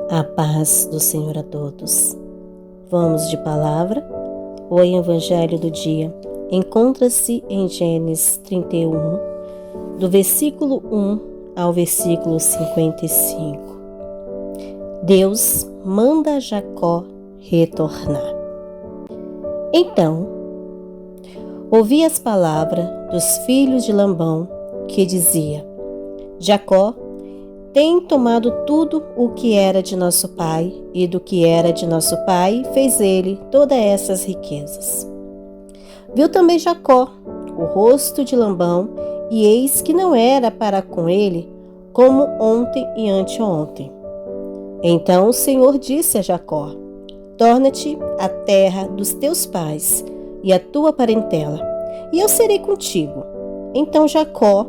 A paz do Senhor a todos. Vamos de palavra. O Evangelho do dia encontra-se em Gênesis 31, do versículo 1 ao versículo 55. Deus manda Jacó retornar. Então, ouvi as palavras dos filhos de Labão, que dizia: Jacó tem tomado tudo o que era de nosso pai, e do que era de nosso pai fez ele todas essas riquezas. Viu também Jacó o rosto de Labão, e eis que não era para com ele como ontem e anteontem. Então o Senhor disse a Jacó: torna-te à terra dos teus pais e à tua parentela, e eu serei contigo. Então Jacó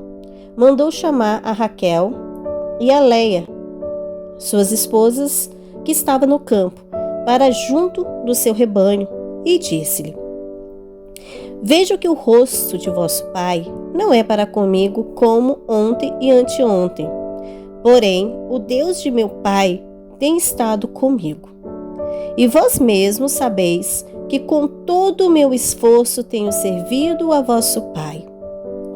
mandou chamar a Raquel e a Leia, suas esposas, que estavam no campo, para junto do seu rebanho, e disse-lhe: vejo que o rosto de vosso pai não é para comigo como ontem e anteontem, porém o Deus de meu pai tem estado comigo. E vós mesmos sabeis que com todo o meu esforço tenho servido a vosso pai.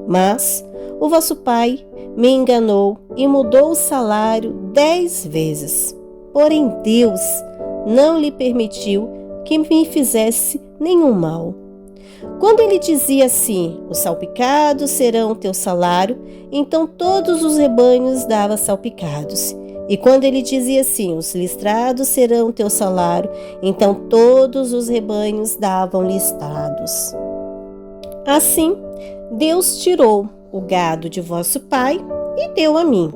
Mas o vosso pai me enganou e mudou o salário 10 vezes. Porém Deus não lhe permitiu que me fizesse nenhum mal. Quando ele dizia assim: os salpicados serão teu salário, então todos os rebanhos davam salpicados. E quando ele dizia assim: os listrados serão teu salário, então todos os rebanhos davam listrados. Assim, Deus tirou o gado de vosso pai e deu a mim.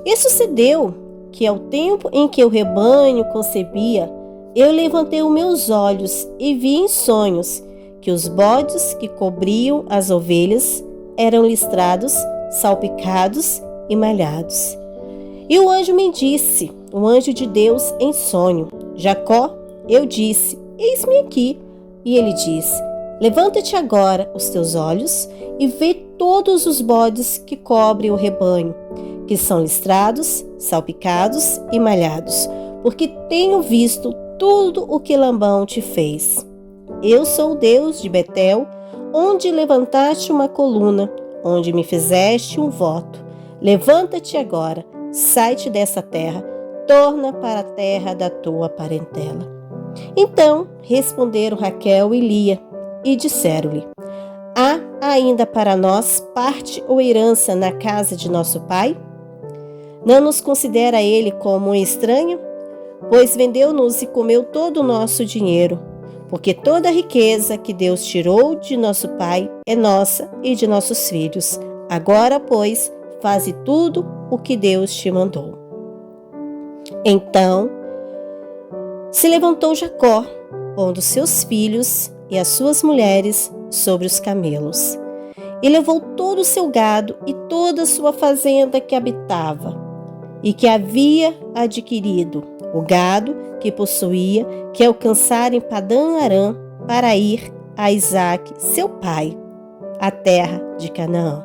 E sucedeu que ao tempo em que o rebanho concebia, eu levantei os meus olhos e vi em sonhos que os bodes que cobriam as ovelhas eram listrados, salpicados e malhados. E o anjo me disse, o anjo de Deus em sonho: Jacó. Eu disse: eis-me aqui. E ele disse: levanta-te agora os teus olhos e vê todos os bodes que cobrem o rebanho, que são listrados, salpicados e malhados, porque tenho visto tudo o que Labão te fez. Eu sou o Deus de Betel, onde levantaste uma coluna, onde me fizeste um voto. Levanta-te agora, sai-te dessa terra, torna para a terra da tua parentela. Então responderam Raquel e Lia e disseram-lhe: há ainda para nós parte ou herança na casa de nosso pai? Não nos considera ele como um estranho? Pois vendeu-nos e comeu todo o nosso dinheiro, porque toda a riqueza que Deus tirou de nosso pai é nossa e de nossos filhos. Agora, pois, faze tudo o que Deus te mandou. Então se levantou Jacó, pondo seus filhos e as suas mulheres sobre os camelos, e levou todo o seu gado e toda a sua fazenda que habitava e que havia adquirido, o gado que possuía, que alcançara em Padã-Arã, para ir a Isaque, seu pai, à terra de Canaã.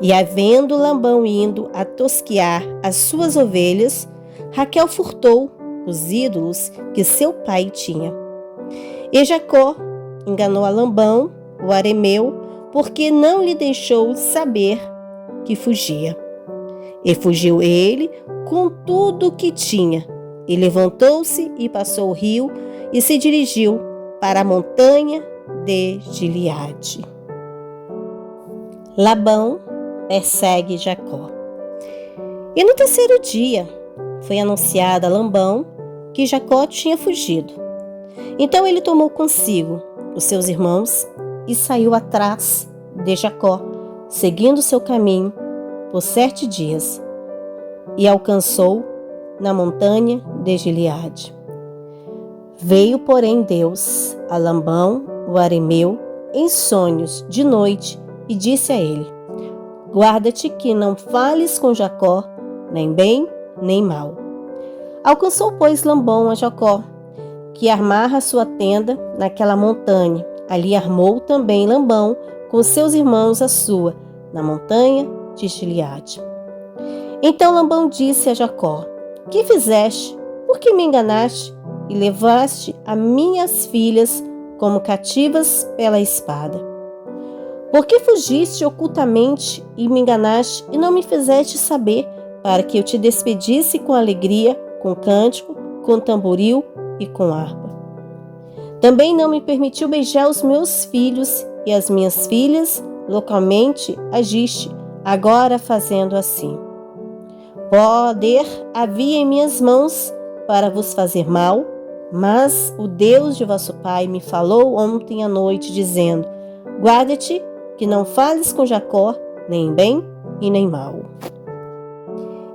E havendo Labão indo a tosquear as suas ovelhas, Raquel furtou os ídolos que seu pai tinha. E Jacó enganou a Labão, o arameu, porque não lhe deixou saber que fugia. E fugiu ele com tudo o que tinha, e levantou-se e passou o rio, e se dirigiu para a montanha de Gileade. Labão persegue Jacó. E no terceiro dia foi anunciado a Labão que Jacó tinha fugido. Então ele tomou consigo os seus irmãos e saiu atrás de Jacó, seguindo seu caminho por 7 dias, e alcançou na montanha de Gileade. Veio, porém, Deus a Labão, o arameu, em sonhos de noite, e disse a ele: guarda-te que não fales com Jacó, nem bem, nem mal. Alcançou, pois, Labão a Jacó, que armara sua tenda naquela montanha. Ali armou também Labão com seus irmãos a sua, na montanha de Gileade. Então Labão disse a Jacó: que fizeste por que me enganaste e levaste as minhas filhas como cativas pela espada? Por que fugiste ocultamente e me enganaste e não me fizeste saber, para que eu te despedisse com alegria, com cântico, com tamboril e com harpa? Também não me permitiu beijar os meus filhos e as minhas filhas, localmente agiste, agora fazendo assim. Poder havia em minhas mãos para vos fazer mal, mas o Deus de vosso pai me falou ontem à noite, dizendo: guarda-te que não fales com Jacó, nem bem e nem mal.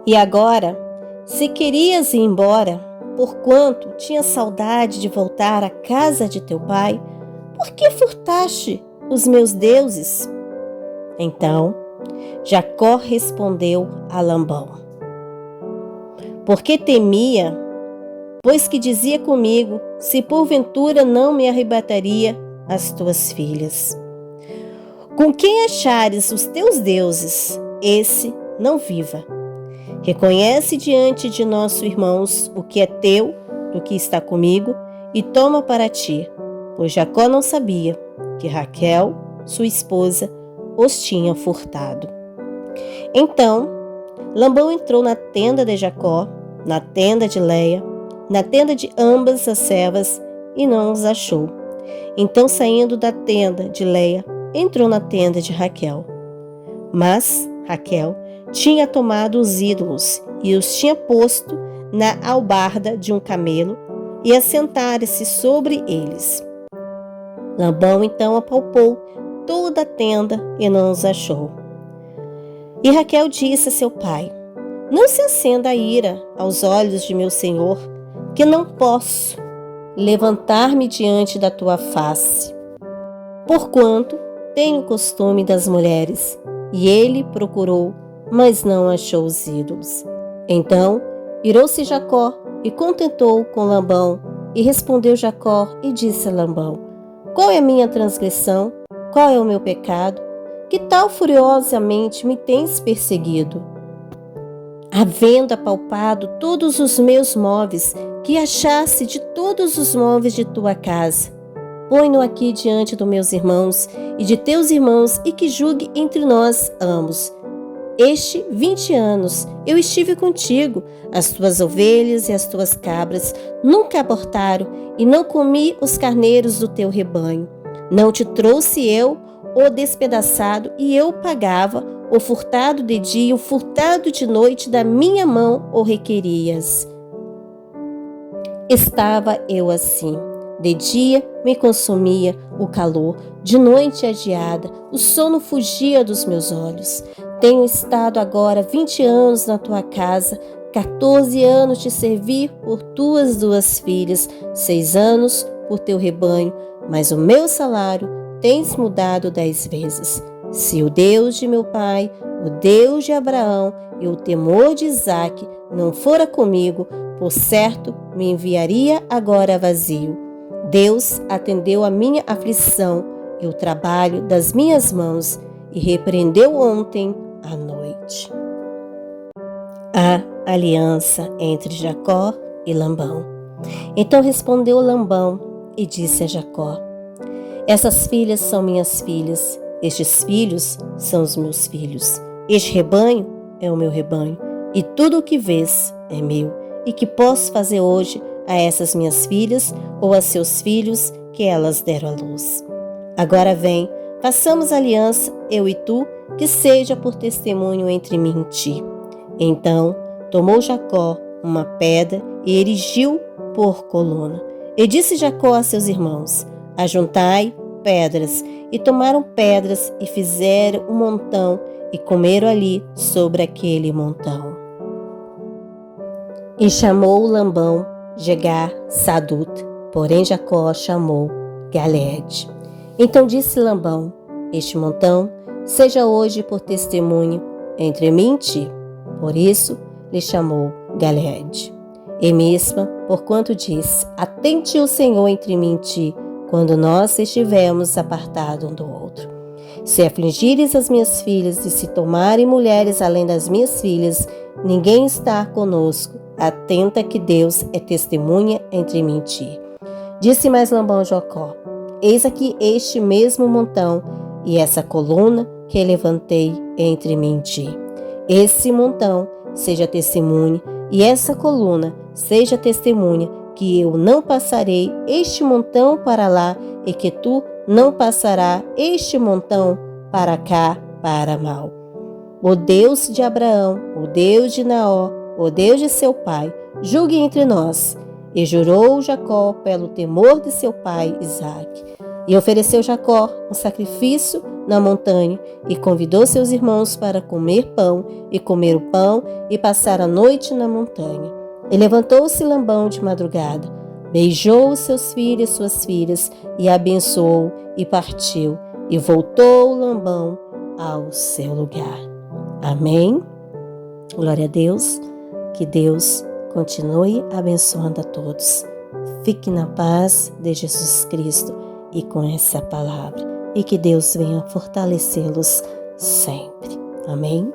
E agora, se querias ir embora, porquanto tinha saudade de voltar à casa de teu pai, por que furtaste os meus deuses? Então Jacó respondeu a Labão: porque temia, pois que dizia comigo, se porventura não me arrebataria as tuas filhas. Com quem achares os teus deuses, esse não viva. Reconhece diante de nossos irmãos o que é teu, do que está comigo, e toma para ti, pois Jacó não sabia que Raquel, sua esposa, os tinha furtado. Então Labão entrou na tenda de Jacó, na tenda de Leia, na tenda de ambas as servas, e não os achou. Então, saindo da tenda de Leia, entrou na tenda de Raquel. Mas Raquel tinha tomado os ídolos e os tinha posto na albarda de um camelo e assentara-se sobre eles. Labão então apalpou toda a tenda e não os achou. E Raquel disse a seu pai: não se acenda a ira aos olhos de meu senhor, que não posso levantar-me diante da tua face, porquanto tenho o costume das mulheres. E ele procurou, mas não achou os ídolos. Então irou-se Jacó e contentou com Labão, e respondeu Jacó e disse a Labão: qual é a minha transgressão? Qual é o meu pecado? Que tal furiosamente me tens perseguido? Havendo apalpado todos os meus móveis, que achasse de todos os móveis de tua casa, põe-no aqui diante dos meus irmãos e de teus irmãos, e que julgue entre nós ambos. 20 anos eu estive contigo, as tuas ovelhas e as tuas cabras nunca abortaram, e não comi os carneiros do teu rebanho. Não te trouxe eu o despedaçado, e eu pagava o furtado de dia, o furtado de noite, da minha mão o requerias. Estava eu assim. De dia me consumia o calor, de noite adiada, o sono fugia dos meus olhos. Tenho estado agora 20 anos na tua casa, 14 anos te servi por tuas 2 filhas, 6 anos por teu rebanho, mas o meu salário tens mudado 10 vezes. Se o Deus de meu pai, o Deus de Abraão e o temor de Isaque não fora comigo, por certo me enviaria agora vazio. Deus atendeu a minha aflição e o trabalho das minhas mãos, e repreendeu ontem à noite. A aliança entre Jacó e Labão. Então respondeu Labão e disse a Jacó: essas filhas são minhas filhas, estes filhos são os meus filhos, este rebanho é o meu rebanho, e tudo o que vês é meu. E que posso fazer hoje a essas minhas filhas ou a seus filhos que elas deram à luz? Agora vem, façamos aliança, eu e tu, que seja por testemunho entre mim e ti. Então tomou Jacó uma pedra e erigiu por coluna. E disse Jacó a seus irmãos: ajuntai pedras. E tomaram pedras e fizeram um montão e comeram ali sobre aquele montão. E chamou Labão Jegar Sadut, porém Jacó chamou Galeed. Então disse Labão: este montão seja hoje por testemunho entre mim e ti. Por isso lhe chamou Galeed. E mesmo, porquanto disse: atente o Senhor entre mim e ti, quando nós estivermos apartados um do outro. Se afligires as minhas filhas e se tomarem mulheres além das minhas filhas, ninguém está conosco atenta que Deus é testemunha entre mim e ti. Disse mais Labão a Jacó: eis aqui este mesmo montão e essa coluna que levantei entre mim e ti. Esse montão seja testemunha e essa coluna seja testemunha que eu não passarei este montão para lá e que tu não passará este montão para cá para mal. O Deus de Abraão, o Deus de Naor, o Deus de seu pai, julgue entre nós. E jurou Jacó pelo temor de seu pai Isaque. E ofereceu Jacó um sacrifício na montanha e convidou seus irmãos para comer pão e comer o pão e passar a noite na montanha. E levantou-se Labão de madrugada, beijou os seus filhos e suas filhas e abençoou e partiu. E voltou Labão ao seu lugar. Amém? Glória a Deus. Que Deus continue abençoando a todos. Fique na paz de Jesus Cristo e com essa palavra. E que Deus venha fortalecê-los sempre. Amém?